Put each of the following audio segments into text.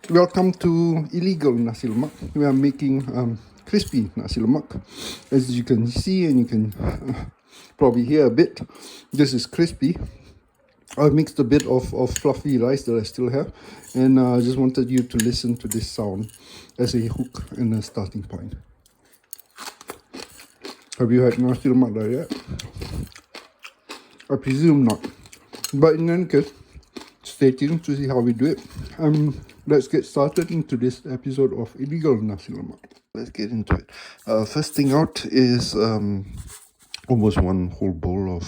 Welcome to illegal nasi lemak. We are making crispy nasi lemak. As you can see and you can probably hear a bit, this is crispy. I've mixed a bit of fluffy rice that I still have, and I just wanted you to listen to this sound as a hook and a starting point. Have you had nasi lemak like that? I presume not. But in any case, stay tuned to see how we do it. Let's get started into this episode of Illegal Nasi Lemak. Let's get into it. First thing out is almost one whole bowl of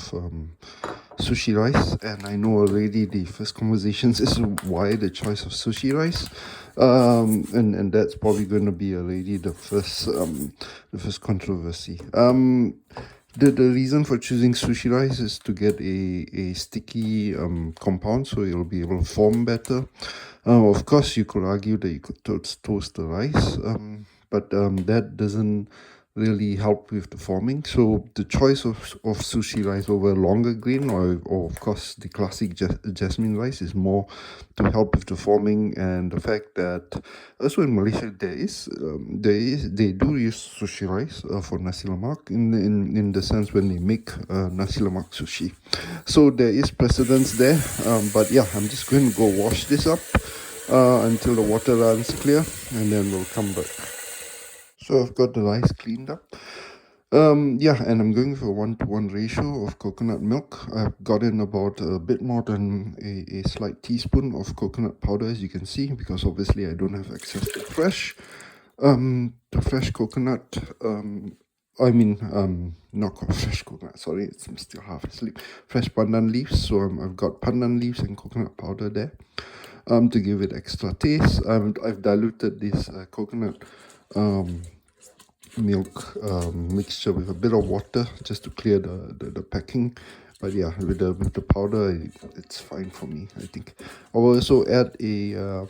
sushi rice, and I know already the first conversations is why the choice of sushi rice, and that's probably going to be already the first controversy. The reason for choosing sushi rice is to get a sticky compound, so it'll be able to form better. Of course, you could argue that you could toast the rice, but that doesn't really help with the forming. So the choice of sushi rice over longer grain, or of course the classic jasmine rice, is more to help with the forming, and the fact that also in Malaysia they do use sushi rice for nasi lemak in the sense when they make nasi lemak sushi. So there is precedence there, but yeah, I'm just going to go wash this up until the water runs clear, and then we'll come back. So I've got the rice cleaned up. Yeah, and I'm going for a 1-to-1 ratio of coconut milk. I've got in about a bit more than a slight teaspoon of coconut powder, as you can see, because obviously I don't have access to fresh coconut. Not fresh coconut, sorry, I'm still half asleep. Fresh pandan leaves, so I've got pandan leaves and coconut powder there to give it extra taste. I've diluted this coconut milk mixture with a bit of water just to clear the packing, but yeah, with the powder it's fine for me, I think. I will also add a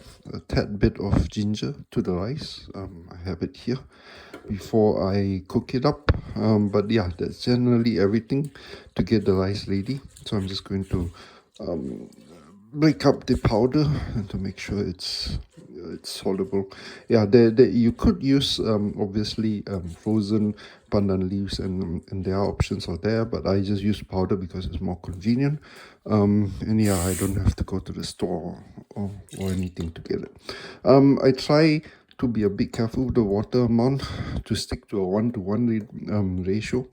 tad bit of ginger to the rice. I have it here before I cook it up, but yeah, that's generally everything to get the rice ready. So I'm just going to break up the powder and to make sure it's soluble. Yeah, you could use obviously frozen pandan leaves, and there are options out there, but I just use powder because it's more convenient. And yeah, I don't have to go to the store or anything to get it. I try to be a bit careful with the water amount, to stick to a 1-to-1 ratio,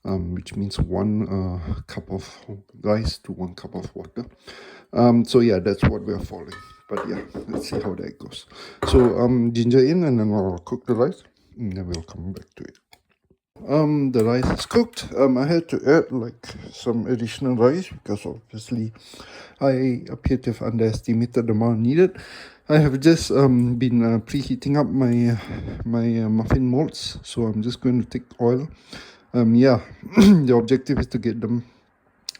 which means 1 cup of rice to 1 cup of water. So yeah, that's what we're following. But yeah, let's see how that goes. So ginger in, and then I'll cook the rice, and then we'll come back to it. The rice is cooked. I had to add like some additional rice because obviously I appear to have underestimated the amount needed. I have just been preheating up my muffin molds, so I'm just going to take oil. Yeah, the objective is to get them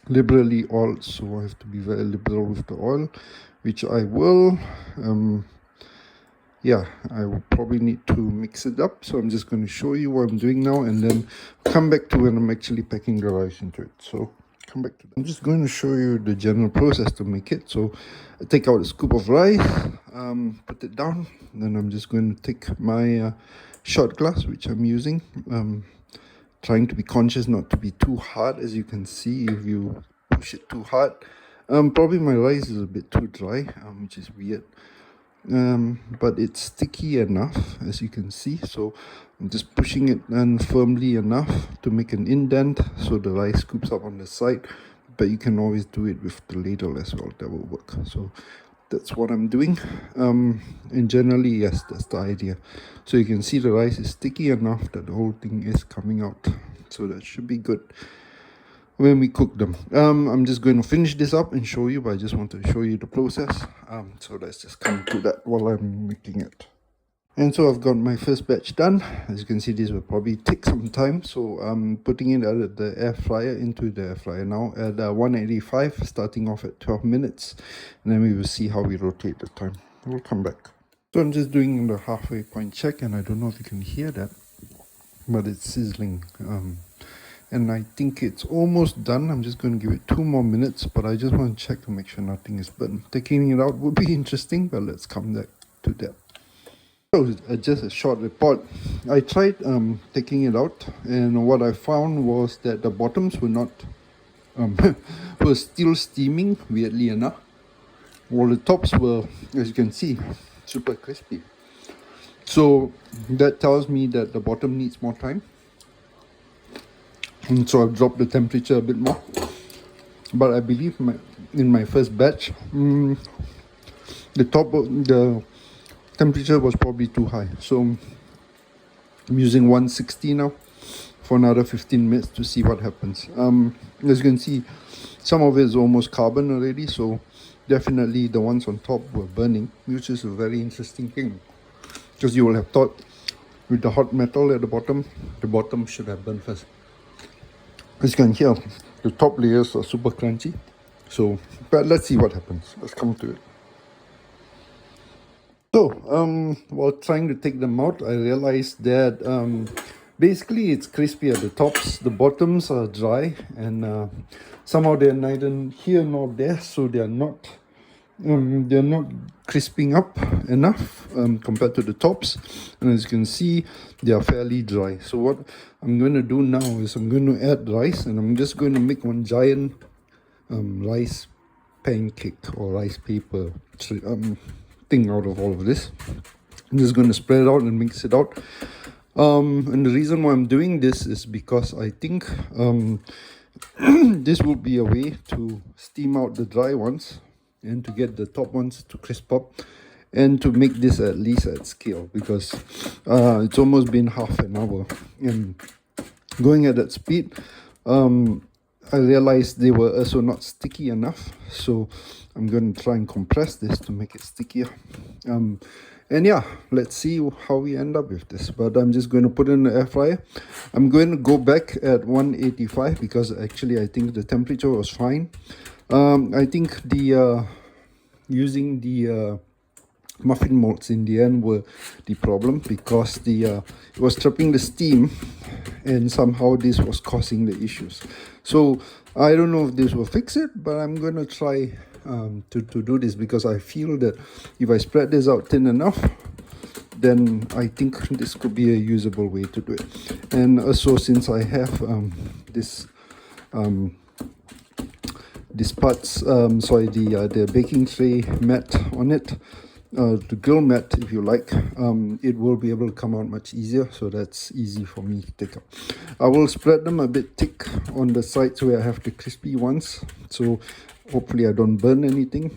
liberally oiled, so I have to be very liberal with the oil, which I will. Yeah, I will probably need to mix it up, so I'm just going to show you what I'm doing now, and then come back to when I'm actually packing the rice into it. So come back to that. I'm just going to show you the general process to make it. So I take out a scoop of rice, put it down, then I'm just going to take my shot glass, which I'm using, trying to be conscious not to be too hard. As you can see, if you push it too hard, probably my rice is a bit too dry, which is weird, but it's sticky enough, as you can see. So I'm just pushing it in firmly enough to make an indent so the rice scoops up on the side, but you can always do it with the ladle as well, that will work. So that's what I'm doing, and generally, yes, that's the idea. So you can see the rice is sticky enough that the whole thing is coming out, so that should be good when we cook them. I'm just going to finish this up and show you, but I just want to show you the process. So let's just come to that while I'm making it. And so I've got my first batch done. As you can see, this will probably take some time, so I'm putting it out of the air fryer into the air fryer now at 185, starting off at 12 minutes, and then we will see how we rotate the time. We'll come back. So I'm just doing the halfway point check, and I don't know if you can hear that, but it's sizzling. And I think it's almost done. I'm just going to give it 2 more minutes, but I just want to check to make sure nothing is burnt. Taking it out would be interesting, but let's come back to that. So just a short report. I tried taking it out, and what I found was that the bottoms were not were still steaming, weirdly enough, while the tops were, as you can see, super crispy. So that tells me that the bottom needs more time, and so I've dropped the temperature a bit more. But I believe in my first batch, the temperature was probably too high, so I'm using 160 now for another 15 minutes to see what happens. As you can see, some of it is almost carbon already, so definitely the ones on top were burning, which is a very interesting thing, because you will have thought with the hot metal at the bottom should have burned first. As you can hear, the top layers are super crunchy. So, but let's see what happens. Let's come to it. So, while trying to take them out, I realized that basically it's crispy at the tops. The bottoms are dry, and somehow they're neither here nor there, so they're not crisping up enough compared to the tops. And as you can see, they are fairly dry. So what I'm going to do now is I'm going to add rice, and I'm just going to make one giant rice pancake or rice paper thing out of all of this. I'm just going to spread it out and mix it out. And the reason why I'm doing this is because I think this will be a way to steam out the dry ones and to get the top ones to crisp up, and to make this at least at scale, because it's almost been half an hour, and going at that speed, I realized they were also not sticky enough, so I'm going to try and compress this to make it stickier. And yeah, let's see how we end up with this. But I'm just going to put it in the air fryer. I'm going to go back at 185 because actually I think the temperature was fine. I think the using the muffin molds in the end were the problem, because it was trapping the steam, and somehow this was causing the issues. So I don't know if this will fix it, but I'm gonna try to do this, because I feel that if I spread this out thin enough, then I think this could be a usable way to do it. And also, since I have this parts, the baking tray mat on it, the grill mat if you like, it will be able to come out much easier, so that's easy for me to take out. I will spread them a bit thick on the sides where I have the crispy ones, so hopefully I don't burn anything,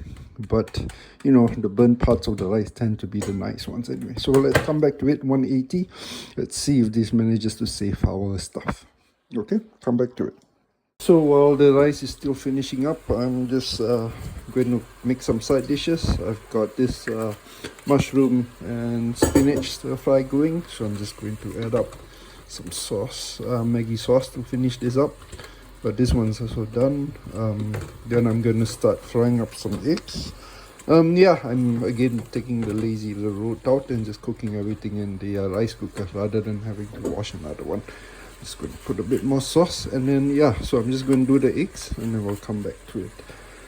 but you know, the burnt parts of the rice tend to be the nice ones anyway. So let's come back to it, 180. Let's see if this manages to save our stuff. Okay, come back to it. So while the rice is still finishing up, I'm just going to make some side dishes. I've got this mushroom and spinach stir fry going, so I'm just going to add up some sauce, Maggi sauce, to finish this up. But this one's also done. Then I'm going to start frying up some eggs. Yeah, I'm again taking the lazy little route out and just cooking everything in the rice cooker rather than having to wash another one. Just going to put a bit more sauce, and then yeah, so I'm just going to do the eggs, and then we'll come back to it,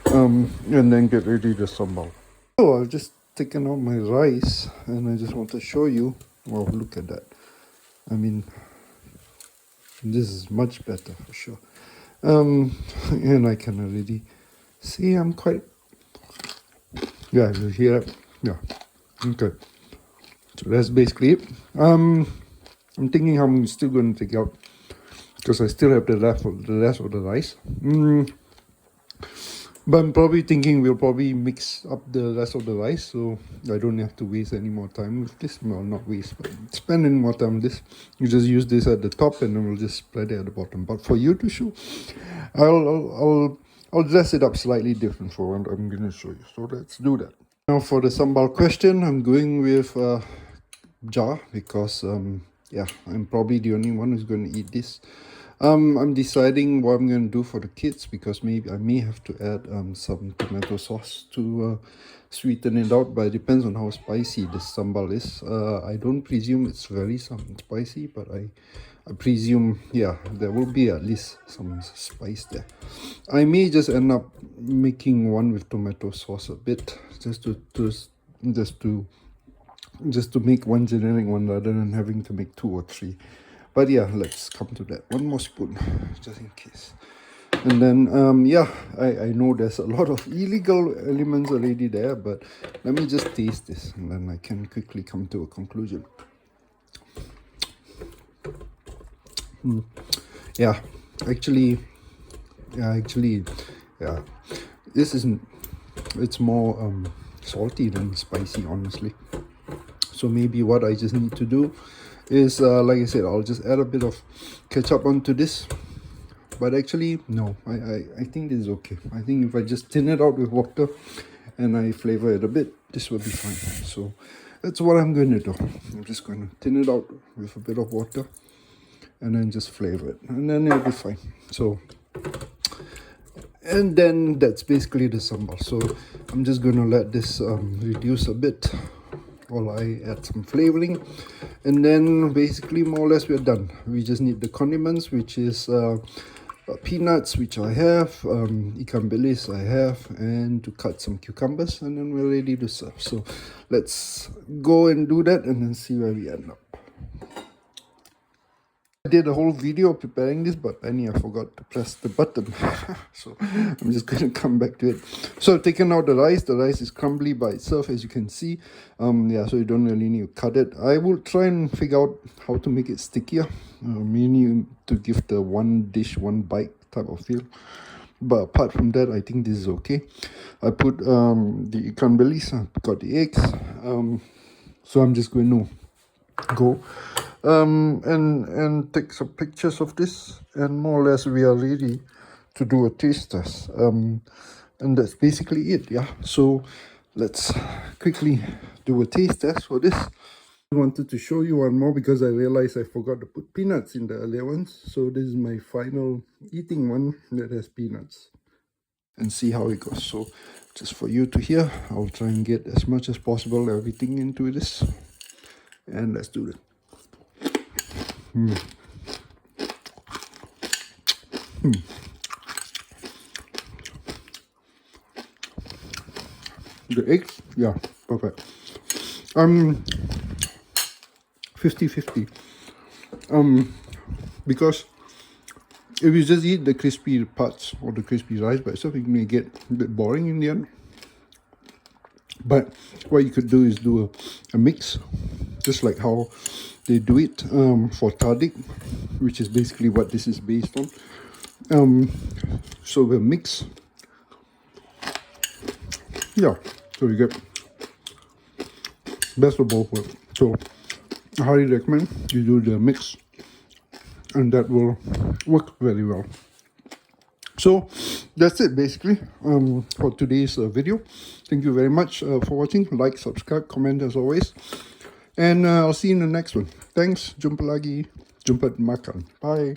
and then get ready the sambal. So I've just taken out my rice, and I just want to show you. Wow, look at that. I mean, this is much better for sure. And I can already see I'm quite, yeah, you hear it? Yeah, okay. So that's basically it. I'm thinking how I'm still going to take out, because I still have the rest of the rice. But I'm probably thinking we'll probably mix up the rest of the rice, so I don't have to waste any more time with this. Well, not waste, but spend any more time with this. You just use this at the top, and then we'll just spread it at the bottom. But for you to show, I'll dress it up slightly different for what I'm going to show you. So let's do that. Now for the sambal question, I'm going with jar, because yeah, I'm probably the only one who's going to eat this. I'm deciding what I'm going to do for the kids, because maybe I may have to add some tomato sauce to sweeten it out, but it depends on how spicy this sambal is. I don't presume it's very spicy, but I presume, yeah, there will be at least some spice there. I may just end up making one with tomato sauce a bit, just to just to make one generic one rather than having to make 2 or 3. But yeah, let's come to that. 1 more spoon, just in case. And then, yeah, I know there's a lot of illegal elements already there, but let me just taste this and then I can quickly come to a conclusion. Yeah, actually, this isn't, it's more salty than spicy, honestly. So maybe what I just need to do is, like I said, I'll just add a bit of ketchup onto this. But actually, no, I think this is okay. I think if I just thin it out with water and I flavor it a bit, this will be fine. So that's what I'm going to do. I'm just going to thin it out with a bit of water and then just flavor it. And then it'll be fine. So, and then that's basically the sambal. So I'm just going to let this reduce a bit while I add some flavoring. And then basically more or less we're done. We just need the condiments, which is peanuts, which I have, ikan bilis I have, and to cut some cucumbers, and then we're ready to serve. So let's go and do that and then see where we end up. I did a whole video preparing this, but I forgot to press the button. So I'm just going to come back to it. So I've taken out the rice. The rice is crumbly by itself, as you can see. Yeah, so you don't really need to cut it. I will try and figure out how to make it stickier, mainly to give the one dish, one bite type of feel. But apart from that, I think this is okay. I put the ikan bilis, I got the eggs. So I'm just going to go and take some pictures of this, and more or less we are ready to do a taste test, and that's basically it. Yeah, so let's quickly do a taste test for this. I wanted to show you one more because I realized I forgot to put peanuts in the earlier ones. So this is my final eating one that has peanuts, and see how it goes. So just for you to hear, I'll try and get as much as possible everything into this, and let's do it. The eggs, yeah, perfect. 50-50. Because if you just eat the crispy parts or the crispy rice by itself, it may get a bit boring in the end. But what you could do is do a mix, just like how they do it for tadik, which is basically what this is based on. So we'll mix. Yeah, so you get best of both worlds. So I highly recommend you do the mix, and that will work very well. So that's it basically for today's video. Thank you very much for watching. Like, subscribe, comment as always, and I'll see you in the next one. Thanks. Jumpa lagi. Jumpa makan. Bye.